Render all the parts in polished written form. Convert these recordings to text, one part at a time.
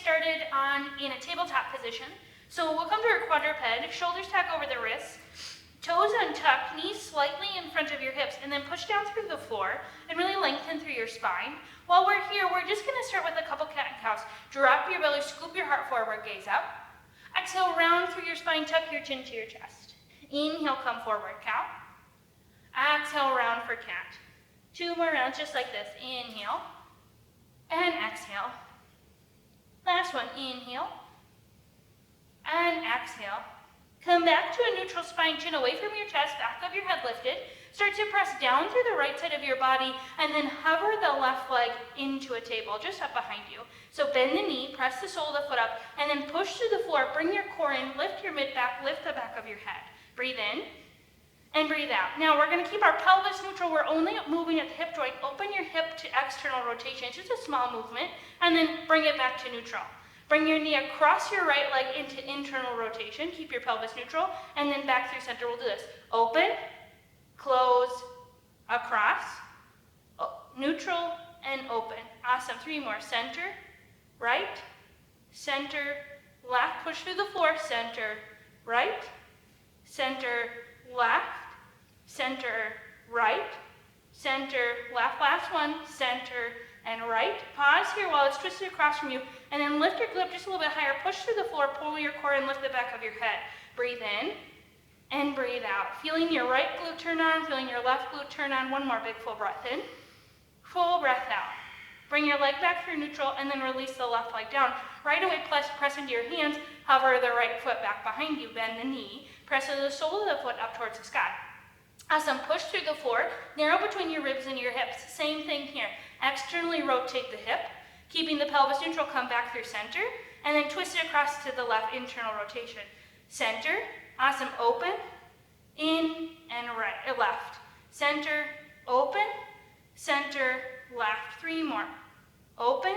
started in a tabletop position. So we'll come to our quadruped, shoulders tuck over the wrists, toes untucked, knees slightly in front of your hips, and then push down through the floor and really lengthen through your spine. While we're here, we're just gonna start with a couple cat and cows. Drop your belly, scoop your heart forward, gaze up. Exhale, round through your spine, tuck your chin to your chest. Inhale, come forward, cow. Exhale, round for cat. 2 more rounds, just like this. Inhale, and exhale. Last one, inhale, and exhale. Come back to a neutral spine, chin away from your chest, back of your head lifted. Start to press down through the right side of your body, and then hover the left leg into a table, just up behind you. So bend the knee, press the sole of the foot up, and then push through the floor. Bring your core in, lift your mid-back, lift the back of your head. Breathe in, and breathe out. Now we're gonna keep our pelvis neutral. We're only moving at the hip joint. Open your hip to external rotation, it's just a small movement, and then bring it back to neutral. Bring your knee across your right leg into internal rotation. Keep your pelvis neutral, and then back through center. We'll do this. Open, close, across, neutral, and open. Awesome. 3 more. Center, right, center, left. Push through the floor. Center, right, center, left, center, right, center, left. Last one. Center, and right. Pause here while it's twisted across from you, and then lift your glute just a little bit higher. Push through the floor, pull your core, and lift the back of your head. Breathe in, and breathe out. Feeling your right glute turn on, feeling your left glute turn on. 1 more big full breath in, full breath out. Bring your leg back through neutral, and then release the left leg down. Right away, press into your hands, hover the right foot back behind you, bend the knee, press the sole of the foot up towards the sky. Awesome, push through the floor, narrow between your ribs and your hips. Same thing here. Externally rotate the hip, keeping the pelvis neutral, come back through center, and then twist it across to the left, internal rotation. Center, awesome, open, in, and right, left. Center, open, center, left. 3 more. Open,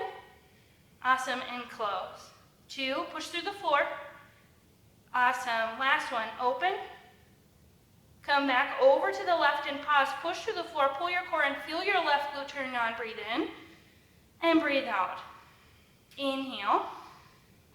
awesome, and close. 2, push through the floor. Awesome, last one, open. Come back over to the left and pause. Push through the floor, pull your core and feel your left glute turn on. Breathe in and breathe out. Inhale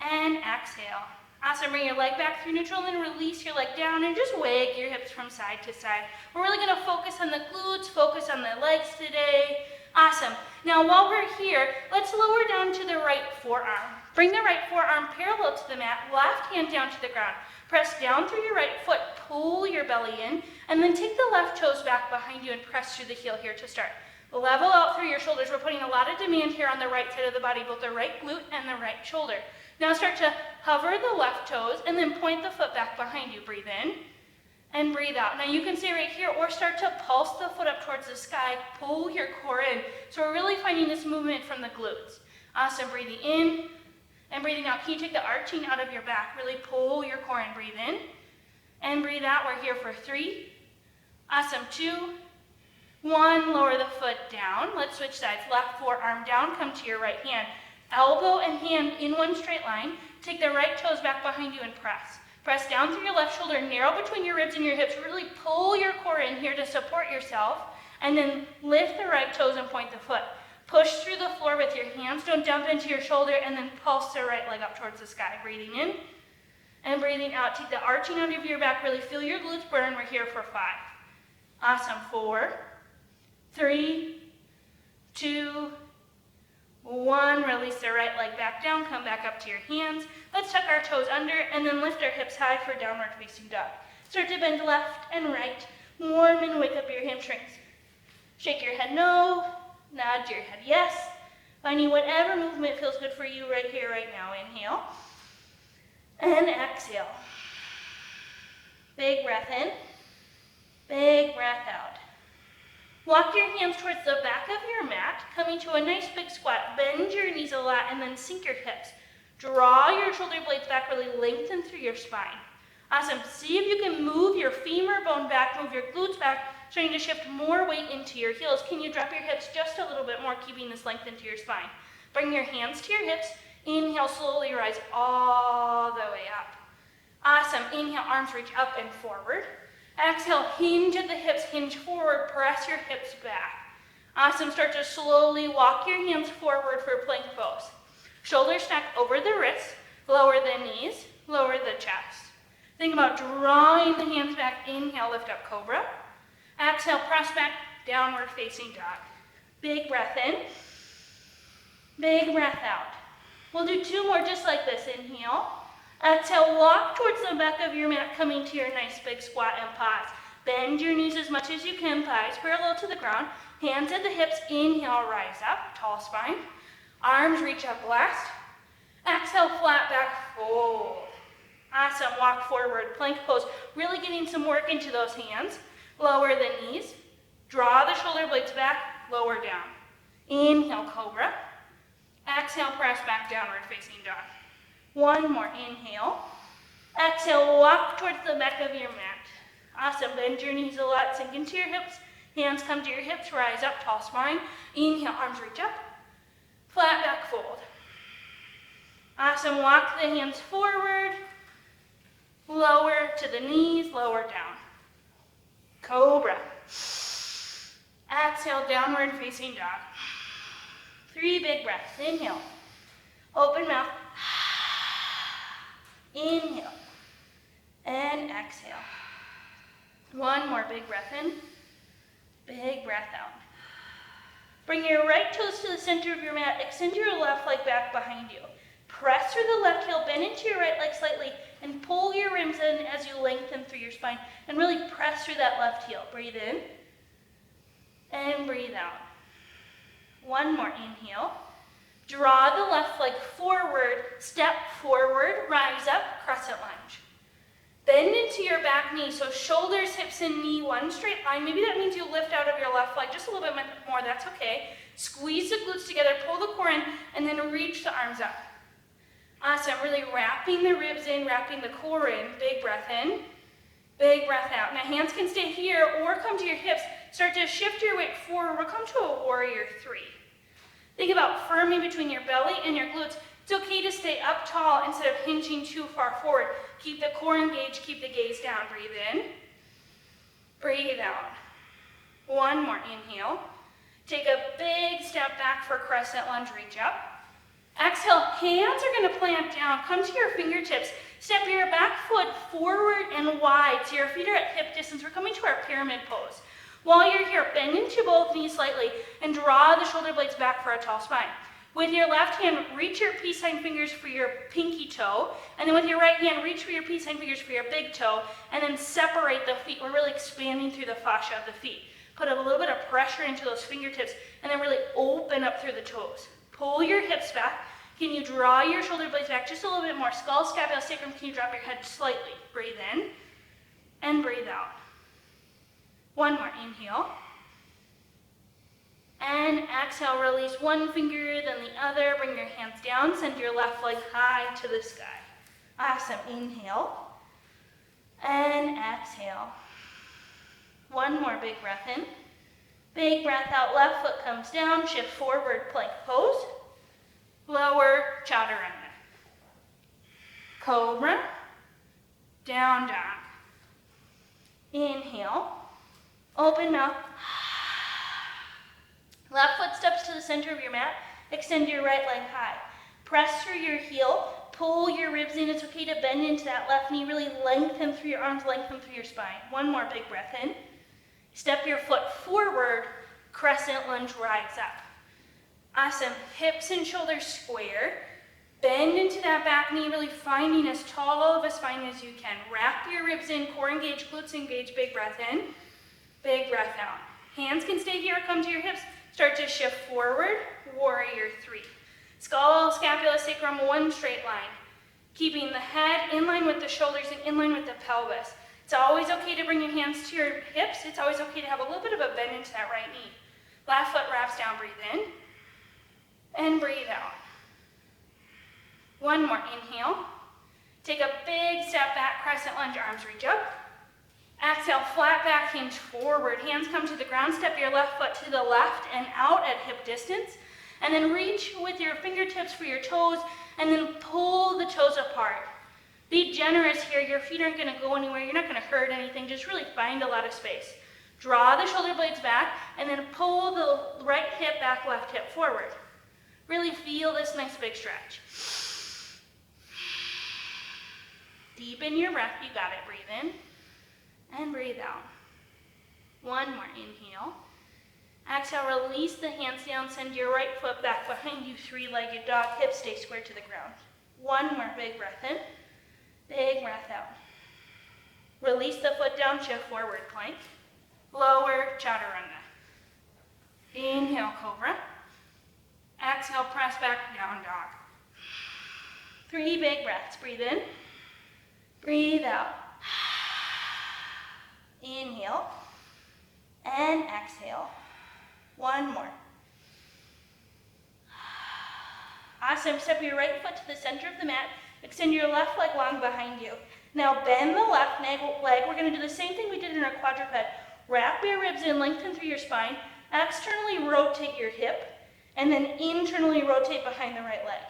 and exhale. Awesome, bring your leg back through neutral and then release your leg down and just wag your hips from side to side. We're really gonna focus on the glutes, focus on the legs today. Awesome. Now while we're here, let's lower down to the right forearm. Bring the right forearm parallel to the mat, left hand down to the ground. Press down through your right foot, pull your belly in, and then take the left toes back behind you and press through the heel here to start. Level out through your shoulders. We're putting a lot of demand here on the right side of the body, both the right glute and the right shoulder. Now start to hover the left toes and then point the foot back behind you. Breathe in and breathe out. Now you can stay right here or start to pulse the foot up towards the sky, pull your core in. So we're really finding this movement from the glutes. Awesome, breathing in and breathing out. Can you take the arching out of your back? Really pull your core in. Breathe in and breathe out. We're here for 3. Awesome, 2, 1. Lower the foot down. Let's switch sides. Left forearm down. Come to your right hand. Elbow and hand in one straight line. Take the right toes back behind you and press. Press down through your left shoulder. Narrow between your ribs and your hips. Really pull your core in here to support yourself. And then lift the right toes and point the foot. Push through the floor with your hands. Don't dump into your shoulder, and then pulse the right leg up towards the sky. Breathing in and breathing out. Take the arching out of your back. Really feel your glutes burn. We're here for 5. Awesome. 4, 3, 2, 1. Release the right leg back down. Come back up to your hands. Let's tuck our toes under and then lift our hips high for downward facing dog. Start to bend left and right. Warm and wake up your hamstrings. Shake your head no. Nod your head yes. Finding whatever movement feels good for you right here, right now. Inhale and exhale. Big breath in, big breath out. Walk your hands towards the back of your mat, coming to a nice big squat. Bend your knees a lot and then sink your hips. Draw your shoulder blades back, really lengthen through your spine. Awesome. See if you can move your femur bone back, move your glutes back, starting to shift more weight into your heels. Can you drop your hips just a little bit more, keeping this length into your spine? Bring your hands to your hips. Inhale, slowly rise all the way up. Awesome. Inhale, arms reach up and forward. Exhale, hinge at the hips, hinge forward, press your hips back. Awesome. Start to slowly walk your hands forward for plank pose. Shoulders stack over the wrists, lower the knees, lower the chest. Think about drawing the hands back. Inhale, lift up cobra. Exhale, press back, downward facing dog. Big breath in, big breath out. We'll do 2 more just like this. Inhale. Exhale, walk towards the back of your mat, coming to your nice big squat and pause. Bend your knees as much as you can, thighs parallel to the ground. Hands at the hips. Inhale, rise up, tall spine. Arms reach up last. Exhale, flat back, fold. Awesome, walk forward, plank pose. Really getting some work into those hands. Lower the knees. Draw the shoulder blades back, lower down. Inhale, cobra. Exhale, press back, downward facing dog. 1 more, inhale. Exhale, walk towards the back of your mat. Awesome, bend your knees a lot, sink into your hips. Hands come to your hips, rise up, tall spine. Inhale, arms reach up. Flat back fold. Awesome, walk the hands forward. Lower to the knees, lower down. Cobra. Exhale, downward facing dog. 3 big breaths. Inhale. Open mouth. Inhale. And exhale. 1 more big breath in. Big breath out. Bring your right toes to the center of your mat. Extend your left leg back behind you. Press through the left heel, bend into your right leg slightly, and pull your ribs in as you lengthen through your spine. And really press through that left heel. Breathe in. And breathe out. 1 more, inhale. Draw the left leg forward, step forward, rise up, crescent lunge. Bend into your back knee, so shoulders, hips, and knee, one straight line. Maybe that means you lift out of your left leg just a little bit more, that's okay. Squeeze the glutes together, pull the core in, and then reach the arms up. Awesome, really wrapping the ribs in, wrapping the core in. Big breath in, big breath out. Now hands can stay here or come to your hips. Start to shift your weight forward. We'll come to a warrior 3. Think about firming between your belly and your glutes. It's okay to stay up tall instead of hinging too far forward. Keep the core engaged, keep the gaze down. Breathe in, breathe out. 1 more, inhale. Take a big step back for crescent lunge, reach up. Exhale, hands are gonna plant down. Come to your fingertips. Step your back foot forward and wide so your feet are at hip distance. We're coming to our pyramid pose. While you're here, bend into both knees slightly and draw the shoulder blades back for a tall spine. With your left hand, reach your peace sign fingers for your pinky toe, and then with your right hand, reach for your peace sign fingers for your big toe, and then separate the feet. We're really expanding through the fascia of the feet. Put a little bit of pressure into those fingertips, and then really open up through the toes. Pull your hips back. Can you draw your shoulder blades back just a little bit more? Skull, scapula, sacrum. Can you drop your head slightly? Breathe in and breathe out. 1 more, inhale. And exhale, release one finger, then the other. Bring your hands down, send your left leg high to the sky. Awesome, inhale. And exhale. 1 more big breath in. Big breath out, left foot comes down, shift forward, plank pose. Lower, chaturanga. Cobra, down dog. Inhale, open mouth. Left foot steps to the center of your mat, extend your right leg high. Press through your heel, pull your ribs in. It's okay to bend into that left knee, really lengthen through your arms, lengthen through your spine. 1 more big breath in. Step your foot forward, crescent lunge, rise up. Awesome, hips and shoulders square. Bend into that back knee, really finding as tall of a spine as you can. Wrap your ribs in, core engage, glutes engage, big breath in, big breath out. Hands can stay here, come to your hips. Start to shift forward, warrior 3. Skull, scapula, sacrum, one straight line. Keeping the head in line with the shoulders and in line with the pelvis. It's always okay to bring your hands to your hips. It's always okay to have a little bit of a bend into that right knee. Left foot wraps down, breathe in. And breathe out. 1 more, inhale. Take a big step back, crescent lunge, arms reach up. Exhale, flat back, hinge forward. Hands come to the ground, step your left foot to the left and out at hip distance. And then reach with your fingertips for your toes, and then pull the toes apart. Be generous here, your feet aren't gonna go anywhere, you're not gonna hurt anything, just really find a lot of space. Draw the shoulder blades back, and then pull the right hip back, left hip forward. Really feel this nice big stretch. Deepen your breath, you got it. Breathe in and breathe out. One more, inhale. Exhale, release the hands down, send your right foot back behind you, three-legged dog, hips stay square to the ground. One more big breath in, big breath out. Release the foot down, shift forward plank. Lower, chaturanga. Inhale, cobra. Exhale, press back, down dog. 3 big breaths, breathe in, breathe out. Inhale and exhale. One more. Awesome. Step your right foot to the center of the mat. Extend your left leg long behind you. Now bend the left leg. We're going to do the same thing we did in our quadruped. Wrap your ribs in, lengthen through your spine. Externally rotate your hip, and then internally rotate behind the right leg.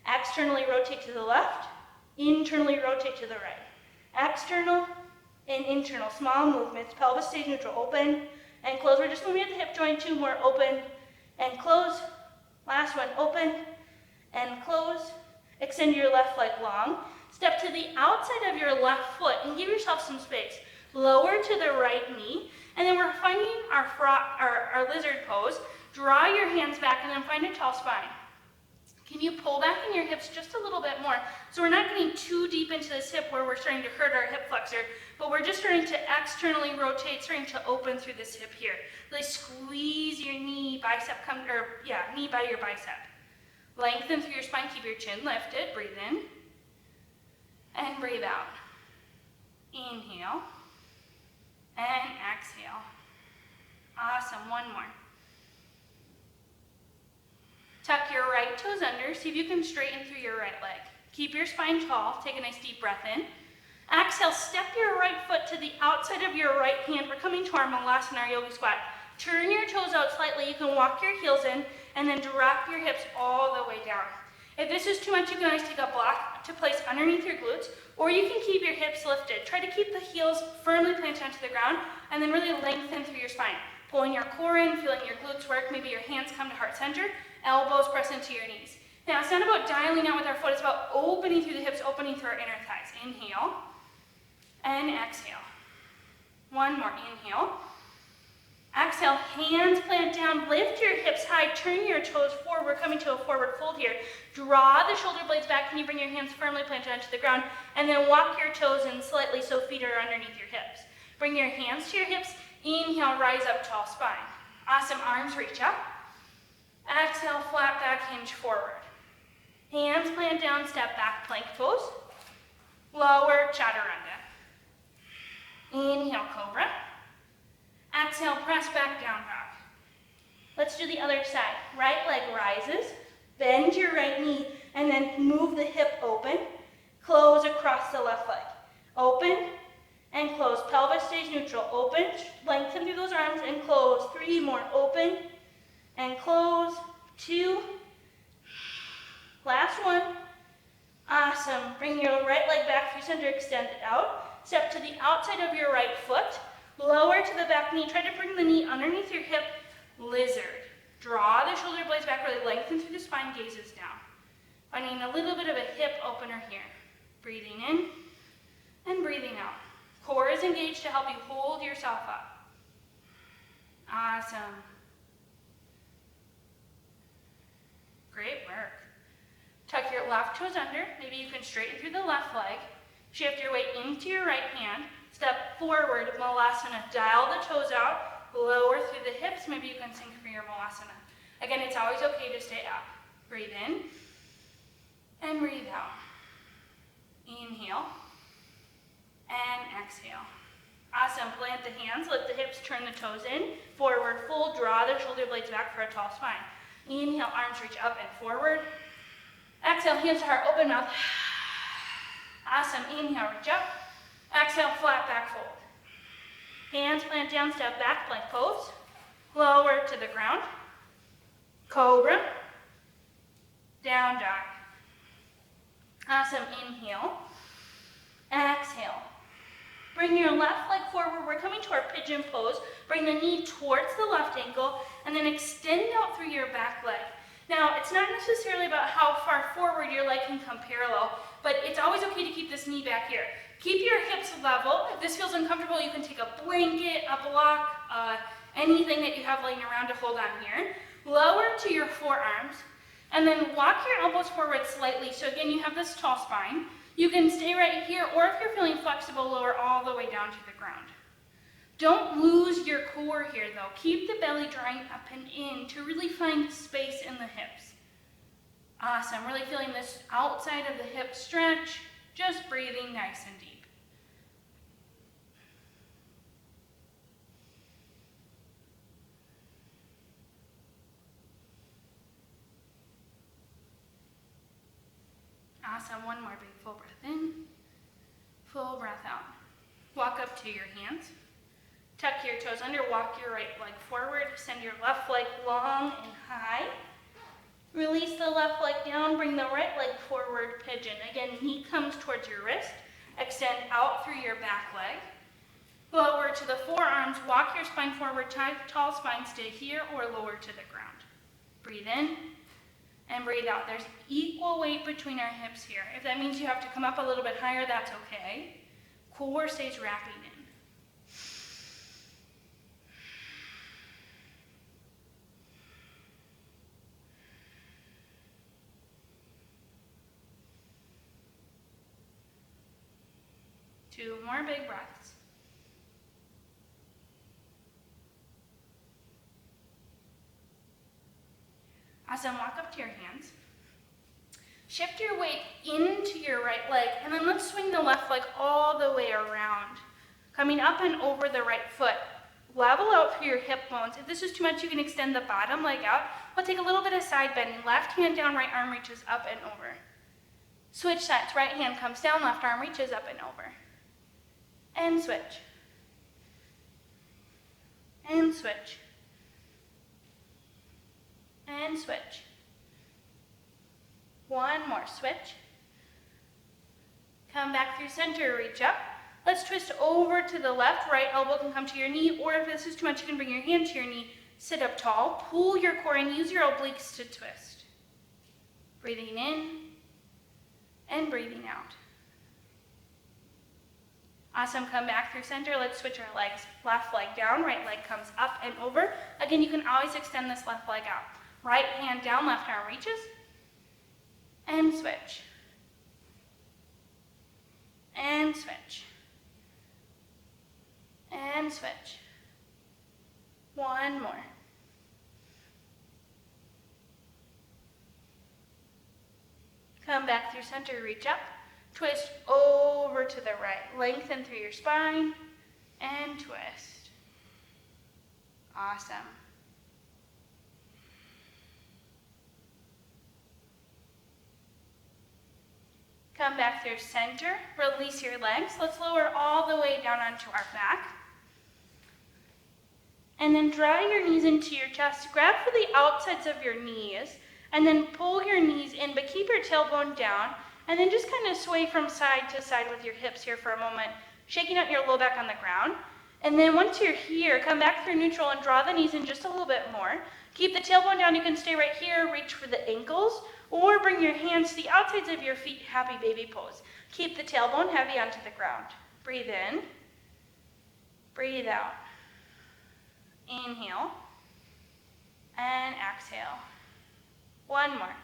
Externally rotate to the left, internally rotate to the right. External and internal, small movements. Pelvis stays neutral, open and close. We're just moving at the hip joint, 2 more, open and close. Last one, open and close. Extend your left leg long. Step to the outside of your left foot and give yourself some space. Lower to the right knee, and then we're finding our lizard pose. Draw your hands back and then find a tall spine. Can you pull back in your hips just a little bit more? So we're not getting too deep into this hip where we're starting to hurt our hip flexor, but we're just starting to externally rotate, starting to open through this hip here. Really squeeze your knee, knee by your bicep. Lengthen through your spine, keep your chin lifted, breathe in, and breathe out. Inhale, and exhale. Awesome, one more. Tuck your right toes under, see if you can straighten through your right leg. Keep your spine tall, take a nice deep breath in. Exhale, step your right foot to the outside of your right hand. We're coming to our Malasana, our yogi squat. Turn your toes out slightly, you can walk your heels in, and then drop your hips all the way down. If this is too much, you can always take a block to place underneath your glutes, or you can keep your hips lifted. Try to keep the heels firmly planted onto the ground, and then really lengthen through your spine. Pulling your core in, feeling your glutes work, maybe your hands come to heart center, elbows press into your knees. Now, it's not about dialing out with our foot, it's about opening through the hips, opening through our inner thighs. Inhale, and exhale. One more, inhale. Exhale, hands plant down, lift your hips high, turn your toes forward. We're coming to a forward fold here. Draw the shoulder blades back. Can you bring your hands firmly planted onto the ground? And then walk your toes in slightly so feet are underneath your hips. Bring your hands to your hips. Inhale, rise up, tall spine. Awesome, arms reach up. Exhale, flat back, hinge forward. Hands plant down, step back, plank pose. Lower, chaturanga. Inhale, cobra. Exhale, press back, down dog. Let's do the other side. Right leg rises, bend your right knee, and then move the hip open. Close across the left leg. Open and close. Pelvis stays neutral. Open, lengthen through those arms, and close. 3 more. Open and close. 2. Last one. Awesome. Bring your right leg back through center, extend it out. Step to the outside of your right foot. Lower to the back knee. Try to bring the knee underneath your hip. Lizard. Draw the shoulder blades back, really lengthen through the spine, gazes down. Finding a little bit of a hip opener here. Breathing in and breathing out. Core is engaged to help you hold yourself up. Awesome. Great work. Tuck your left toes under. Maybe you can straighten through the left leg. Shift your weight into your right hand. Step forward, Malasana. Dial the toes out. Lower through the hips. Maybe you can sink for your Malasana. Again, it's always okay to stay up. Breathe in and breathe out. Inhale and exhale. Awesome. Plant the hands, lift the hips, turn the toes in. Forward fold, draw the shoulder blades back for a tall spine. Inhale, arms reach up and forward. Exhale, hands to heart, open mouth. Awesome. Inhale, reach up. Exhale, flat back fold. Hands plant down, step back, plank pose. Lower to the ground. Cobra. Down dog. Awesome. Inhale. Exhale. Bring your left leg forward. We're coming to our pigeon pose. Bring the knee towards the left ankle and then extend out through your back leg. Now, it's not necessarily about how far forward your leg can come parallel, but it's always okay to keep this knee back here. Keep your hips level. If this feels uncomfortable, you can take a blanket, a block, anything that you have laying around to hold on here. Lower to your forearms, and then walk your elbows forward slightly. So again, you have this tall spine. You can stay right here, or if you're feeling flexible, lower all the way down to the ground. Don't lose your core here though. Keep the belly drawing up and in to really find space in the hips. Awesome, really feeling this outside of the hip stretch, just breathing nice and deep. Awesome, one more big full breath in, full breath out. Walk up to your hands. Tuck your toes under, walk your right leg forward, send your left leg long and high. Release the left leg down, bring the right leg forward, pigeon. Again, knee comes towards your wrist, extend out through your back leg. Lower to the forearms, walk your spine forward, tall spine, stay here or lower to the ground. Breathe in and breathe out. There's equal weight between our hips here. If that means you have to come up a little bit higher, that's okay. Core stays wrapping in. Two more big breaths. Awesome, walk up to your hands. Shift your weight into your right leg, and then let's swing the left leg all the way around. Coming up and over the right foot. Level out through your hip bones. If this is too much, you can extend the bottom leg out. We'll take a little bit of side bending. Left hand down, right arm reaches up and over. Switch sides. Right hand comes down, left arm reaches up and over. And switch. And switch. And switch. One more, switch. Come back through center, reach up. Let's twist over to the left. Right elbow can come to your knee, or if this is too much, you can bring your hand to your knee. Sit up tall, pull your core and use your obliques to twist. Breathing in and breathing out. Awesome, come back through center. Let's switch our legs. Left leg down, right leg comes up and over. Again, you can always extend this left leg out. Right hand down, left arm reaches. And switch. And switch. And switch. One more. Come back through center, reach up. Twist over to the right. Lengthen through your spine and twist. Awesome. Come back through center. Release your legs. Let's lower all the way down onto our back. And then draw your knees into your chest. Grab for the outsides of your knees. And then pull your knees in, but keep your tailbone down. And then just kind of sway from side to side with your hips here for a moment, shaking out your low back on the ground. And then once you're here, come back through neutral and draw the knees in just a little bit more. Keep the tailbone down. You can stay right here, reach for the ankles, or bring your hands to the outsides of your feet, happy baby pose. Keep the tailbone heavy onto the ground. Breathe in, breathe out. Inhale, and exhale. One more.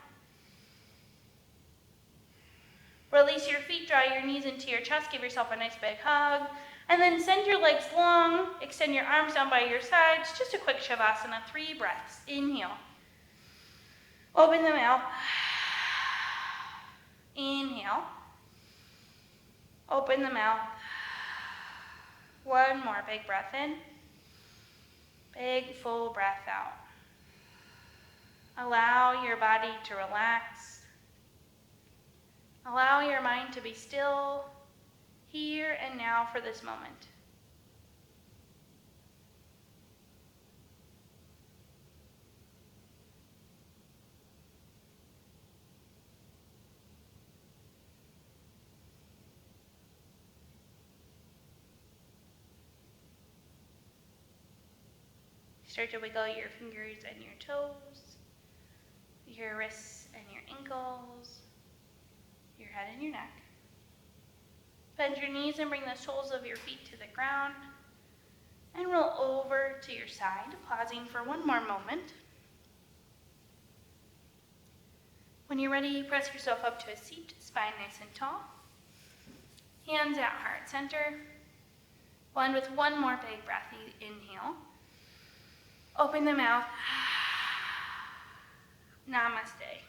Release your feet, draw your knees into your chest, give yourself a nice big hug, and then send your legs long, extend your arms down by your sides, just a quick Shavasana, 3 breaths. Inhale. Open the mouth. Inhale. Open the mouth. One more big breath in. Big full breath out. Allow your body to relax. Allow your mind to be still, here and now for this moment. Start to wiggle your fingers and your toes. You your wrists and your ankles, your head and your neck. Bend your knees and bring the soles of your feet to the ground. And roll over to your side, pausing for one more moment. When you're ready, press yourself up to a seat, spine nice and tall. Hands at heart center. We'll end with one more big breath. Inhale. Open the mouth. Namaste.